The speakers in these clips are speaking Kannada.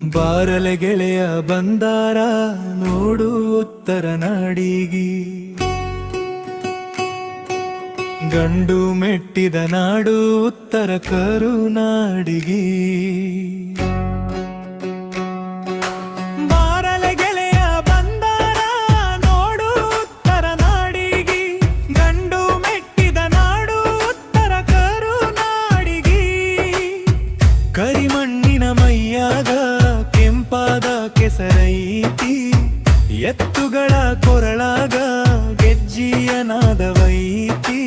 ಬಾರಲೆ ಗೆಳೆಯ ಬಂದಾರ ನೋಡು ಉತ್ತರ ನಾಡಿಗಿ, ಗಂಡು ಮೆಟ್ಟಿದ ನಾಡು ಉತ್ತರ ಕರುನಾಡಿಗಿ. ಬಾರಲೆ ಗೆಳೆಯ ಬಂದಾರ ನೋಡು ಉತ್ತರ ನಾಡಿಗಿ, ಗಂಡು ಮೆಟ್ಟಿದ ನಾಡು ಉತ್ತರ ಕರುನಾಡಿಗಿ. ಕರಿಮಣ್ಣಿನ ಮೈಯಾಗ ಕೆಂಪಾದ ಕೆಸರೈತಿ, ಎತ್ತುಗಳ ಕೊರಳಾಗ ಗೆಜ್ಜಿಯ ನಾದವೈತಿ.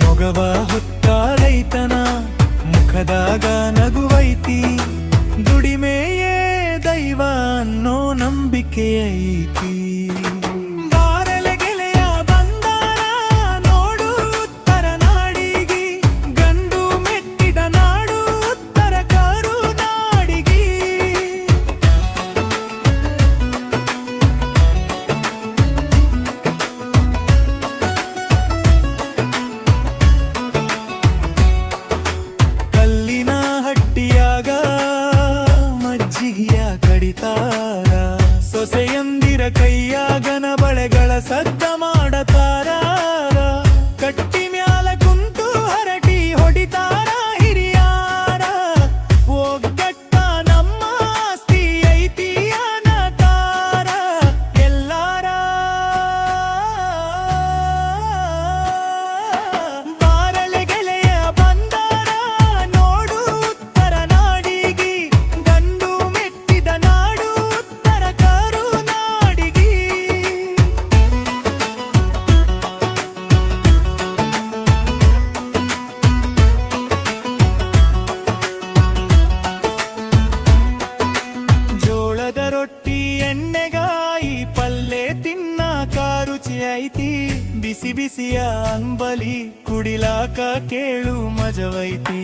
ಮೊಗವ ಹೊತ್ತ ರೈತನ ಮುಖದಾಗ ನಗುವೈತಿ, ದುಡಿಮೆಯೇ ದೈವ ಅನ್ನೋ ನಂಬಿಕೆ ಐತಿ. ಬಾರಲೆ ಗೆಳೆಯ ಬಂದಾರ ನೋಡು ಉತ್ತರ ನಾಡಿಗಿ, ಗಂಡು ಮೆಟ್ಟಿದ ನಾಡು ಉತ್ತರ ಕರುನಾಡಿಗಿ. ಕಲ್ಲಿನ ಹಟ್ಟಿಯಾಗ ಮಜ್ಜಿಗೆಯ ಕಡಿತಾರ, ಸೊಸೆಯಂದಿರ ಕೈಯಾಗನ ಬಳೆಗಳ ಸದ್ದ ಮಾಡತಾರ. ಕಟ್ಟಿ ಮ್ಯಾಲ ಕುಂತು ಹರಟಿ ಹೊಡಿತಾರ ಹಿರಿಯಾರ, ಒಗ್ಗಟ್ಟ ನಮ್ಮ ಆಸ್ತಿ ಐತಿ ಅನ್ನತಾರ ಎಲ್ಲಾರ. ಬಾರಲೆ ಗೆಳೆಯ ಬಂದಾರ ನೋಡು ಉತ್ತರ ನಾಡಿಗಿ, ಗಂಡು ಮೆಟ್ಟಿದ ನಾಡು ಉತ್ತರ ಕರುನಾಡಿಗಿ. ಜೋಳದ ರೊಟ್ಟಿ ಎಣ್ಣೆಗಾಯಿ ಪಲ್ಲೆ ತಿನ್ನಾಕ ರುಚಿ ಐತಿ, ಬಿಸಿ ಬಿಸಿಯ ಅಂಬಲಿ ಕುಡಿಲಾಕ ಕೇಳು ಮಜವೈತಿ.